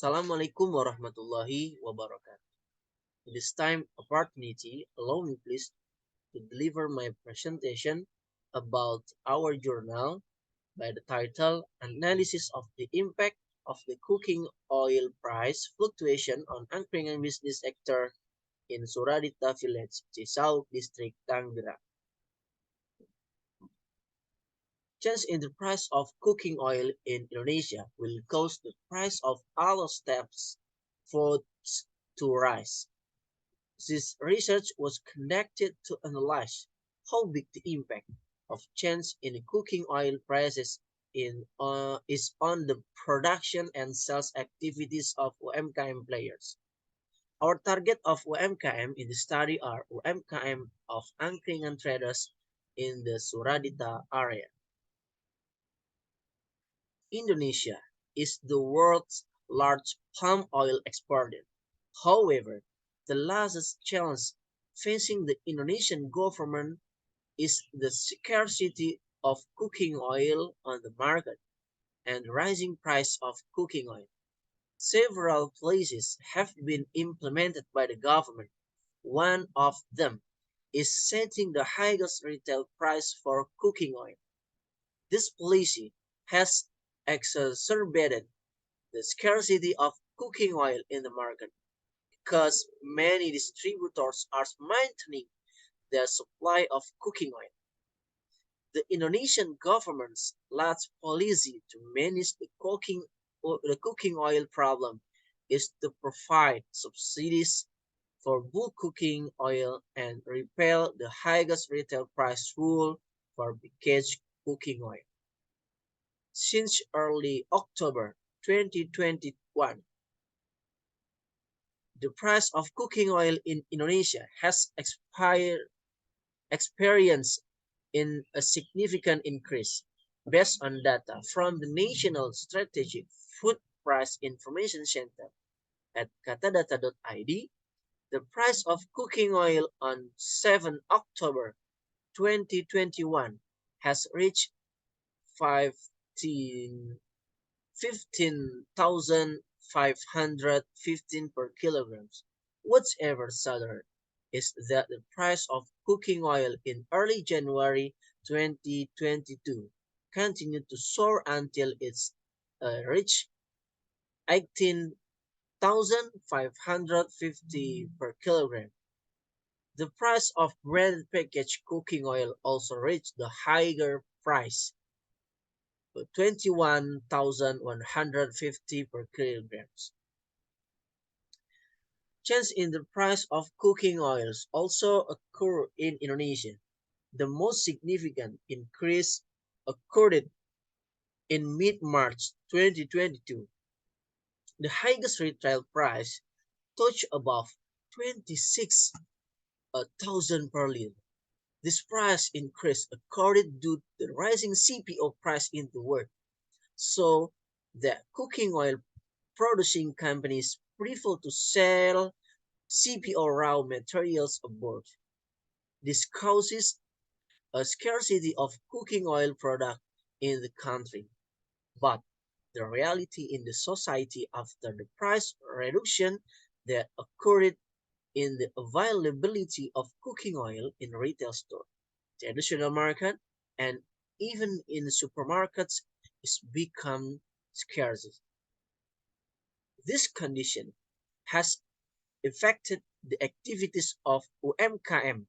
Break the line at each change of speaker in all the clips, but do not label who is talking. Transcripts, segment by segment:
Assalamualaikum warahmatullahi wabarakatuh. In this time opportunity, allow me please to deliver my presentation about our journal by the title Analysis of the Impact of the Cooking Oil Price Fluctuation on Angkringan Business Sector in Suradita Village, Cisauk District, Tangerang. Change in the price of cooking oil in Indonesia will cause the price of all steps foods to rise. This research was conducted to analyze how big the impact of change in cooking oil prices is on the production and sales activities of UMKM players. Our target of UMKM in the study are UMKM of Angkringan traders in the Suradita area. Indonesia is the world's largest palm oil exporter. However, the largest challenge facing the Indonesian government is the scarcity of cooking oil on the market and rising price of cooking oil. Several policies have been implemented by the government. One of them is setting the highest retail price for cooking oil. This policy has exacerbated the scarcity of cooking oil in the market because many distributors are maintaining their supply of cooking oil. The Indonesian government's last policy to manage the cooking oil problem is to provide subsidies for bulk cooking oil and repeal the highest retail price rule for packaged cooking oil. Since early October 2021, the price of cooking oil in Indonesia has experienced in a significant increase. Based on data from the National Strategic Food Price Information Center at katadata.id, the price of cooking oil on 7 October 2021 has reached 15,515 per kilogram. What's ever sadder is that the price of cooking oil in early January 2022 continued to soar until it's reached 18,550 per kilogram. The price of branded packaged cooking oil also reached the higher price, 21,150 per kilograms. Change in the price of cooking oils also occur in Indonesia. The most significant increase occurred in mid-March 2022. The highest retail price touched above 26,000 per liter. This price increase occurred due to the rising CPO price in the world, so the cooking oil producing companies prefer to sell CPO raw materials abroad. This causes a scarcity of cooking oil product in the country. But the reality in the society after the price reduction that occurred in the availability of cooking oil in retail store, traditional market, and even in supermarkets is become scarce. This condition has affected the activities of UMKM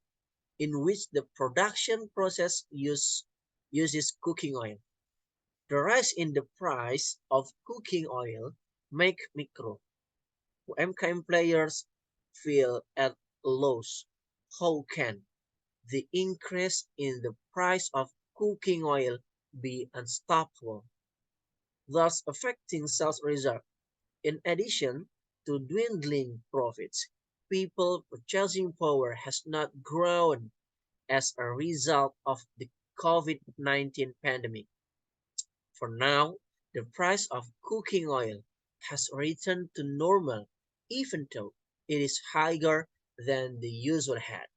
in which the production process uses cooking oil. The rise in the price of cooking oil make micro UMKM players feel at a loss. How can the increase in the price of cooking oil be unstoppable, thus affecting sales results? In addition to dwindling profits, people purchasing power has not grown as a result of the COVID-19 pandemic. For now, the price of cooking oil has returned to normal even though it is higher than the usual had.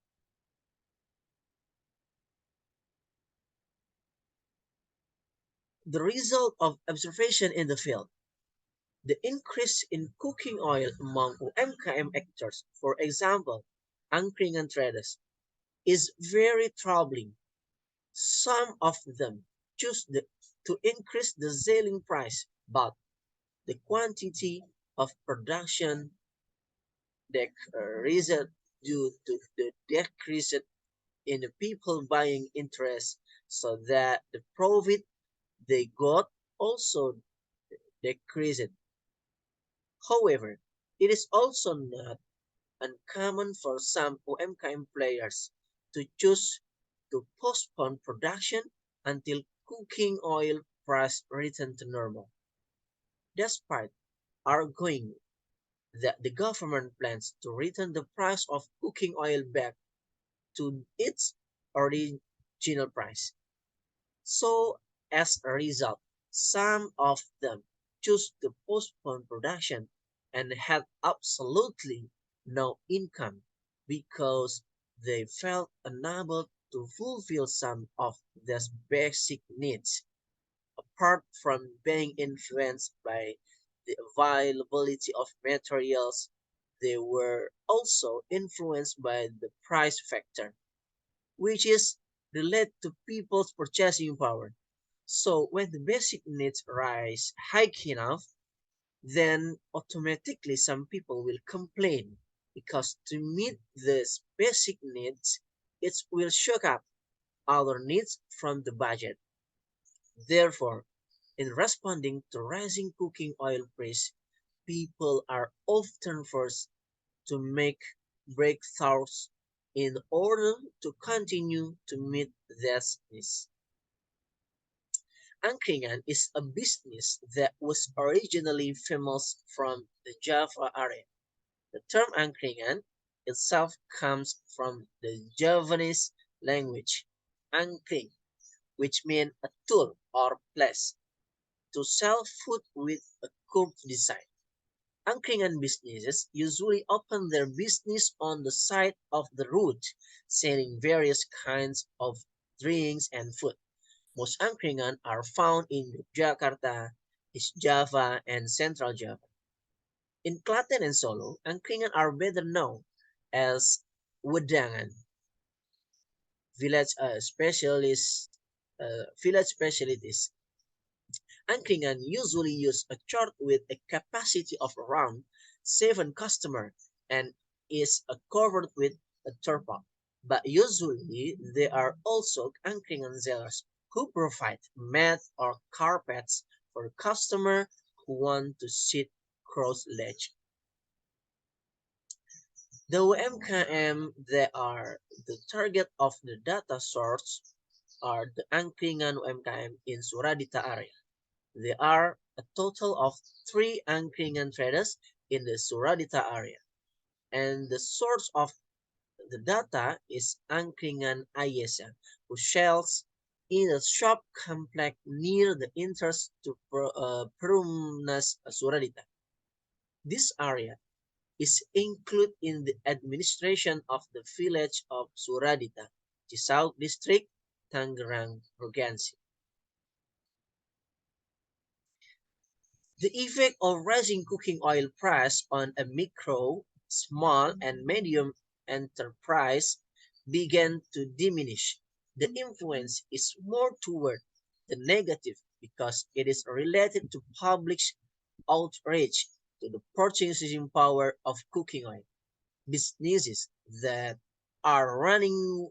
The result of observation in the field. The increase in cooking oil among UMKM actors, for example, Angkringan traders, is very troubling. Some of them choose to increase the selling price, but the quantity of production decreased due to the decrease in the people buying interest, so that the profit they got also decreased. However, it is also not uncommon for some UMKM players to choose to postpone production until cooking oil price return to normal. Despite arguing that the government plans to return the price of cooking oil back to its original price. So, as a result, some of them choose to postpone production and had absolutely no income because they felt unable to fulfill some of their basic needs. Apart from being influenced by the availability of materials, they were also influenced by the price factor, which is related to people's purchasing power. So when the basic needs rise high enough, then automatically some people will complain because to meet these basic needs, it will shock up other needs from the budget. Therefore, in responding to rising cooking oil price, people are often forced to make breakthroughs in order to continue to meet these needs. Angkringan is a business that was originally famous from the Java area. The term Angkringan itself comes from the Javanese language angkring, which means a tool or place to sell food with a curved design. Angkringan businesses usually open their business on the side of the road, selling various kinds of drinks and food. Most angkringan are found in Yogyakarta, East Java, and Central Java. In Klaten and Solo, angkringan are better known as wedangan, village village specialties. Angkringan usually use a chart with a capacity of around 7 customers and is covered with a tarpaulin. But usually there are also angkringan sellers who provide mat or carpets for customers who want to sit cross-legged. The UMKM that are the target of the data source are the Angkringan UMKM in Suradita area. There are a total of 3 Angkringan traders in the Suradita area, and the source of the data is Angkringan Ayesa, who sells in a shop complex near the entrance to Perumnas Suradita. This area is included in the administration of the village of Suradita, Cisauk District, Tangerang Provinsi. The effect of rising cooking oil price on a micro, small, and medium enterprise began to diminish. The influence is more toward the negative because it is related to public outrage to the purchasing power of cooking oil. Businesses that are running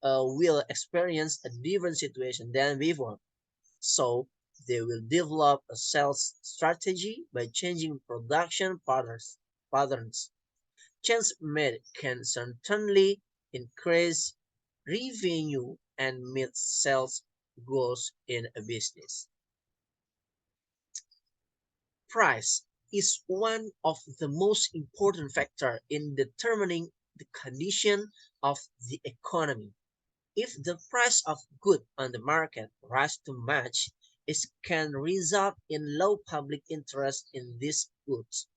will experience a different situation than before. So they will develop a sales strategy by changing production patterns. Change made can certainly increase revenue and meet sales goals in a business. Price is one of the most important factors in determining the condition of the economy. If the price of goods on the market rises too much, it can result in low public interest in these goods.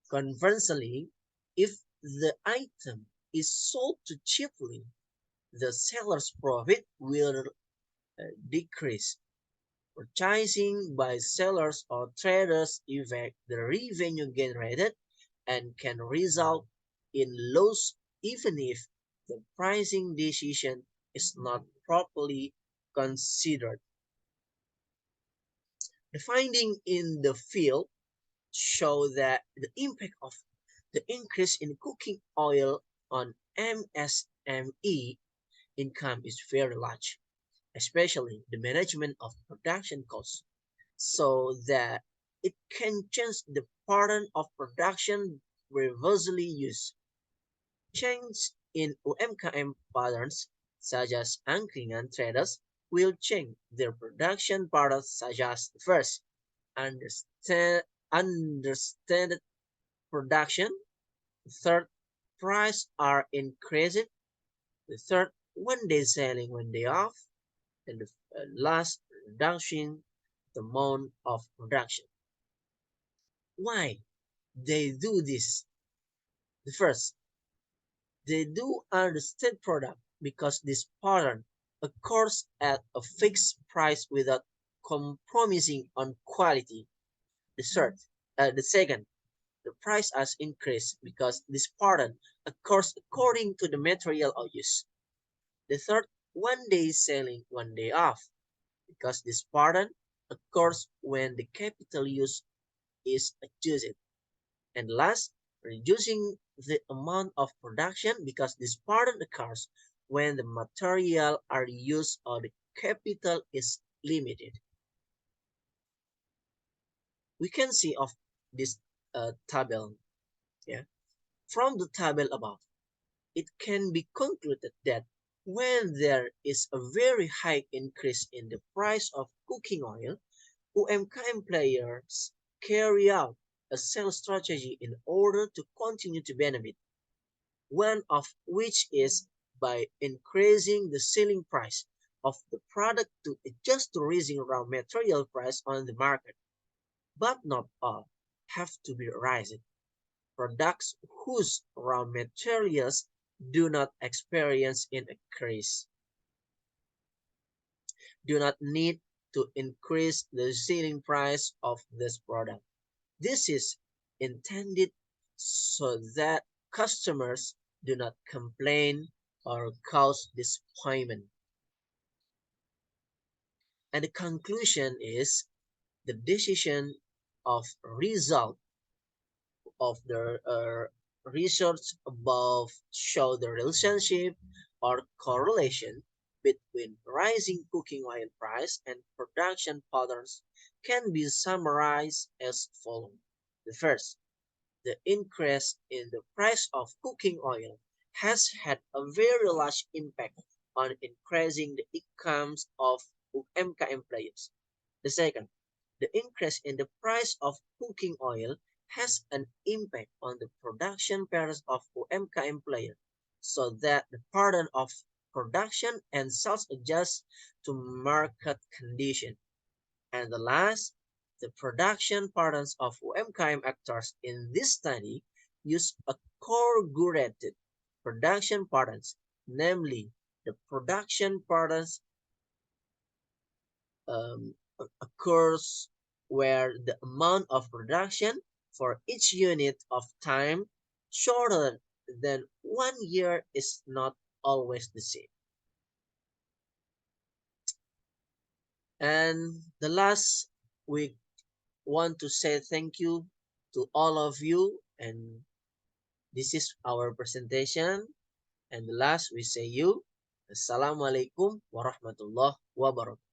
Conversely, if the item is sold too cheaply, the seller's profit will decrease. Purchasing by sellers or traders affect the revenue generated and can result in loss even if the pricing decision is not properly considered. The findings in the field show that the impact of the increase in cooking oil on MSME income is very large, especially the management of production costs, so that it can change the pattern of production previously used. Change in UMKM patterns, such as Angkringan traders, will change their production patterns, such as first, understand production. Third, price are increasing. The third, one day selling, one day off. And the last, reducing the amount of production. Why they do this? The first, they do understand product because this pattern occurs at a fixed price without compromising on quality. The third, the second, the price has increased because this pattern occurs according to the material use. The third, one day selling, one day off, because this pattern occurs when the capital use is adjusted. And last, reducing the amount of production because this pattern occurs when the material are used or the capital is limited. We can see of this table. Yeah. From the table above, it can be concluded that when there is a very high increase in the price of cooking oil, UMKM players carry out a sales strategy in order to continue to benefit, one of which is by increasing the selling price of the product to adjust to rising raw material price on the market. But not all have to be raised. Products whose raw materials do not experience an increase do not need to increase the selling price of this product. This is intended so that customers do not complain or cause disappointment. And the conclusion is the decision of result of the research above show the relationship or correlation between rising cooking oil price and production patterns can be summarized as follows. The first, the increase in the price of cooking oil has had a very large impact on increasing the incomes of UMKM players. The second, the increase in the price of cooking oil has an impact on the production patterns of UMKM players, so that the pattern of production and sales adjust to market conditions. And the last, the production patterns of UMKM actors in this study use a correlated production patterns, namely the production patterns um, occurs where the amount of production for each unit of time shorter than 1 year is not always the same. And the last, we want to say thank you to all of you. And this is our presentation. And the last, we say you. Assalamualaikum warahmatullahi wabarakatuh.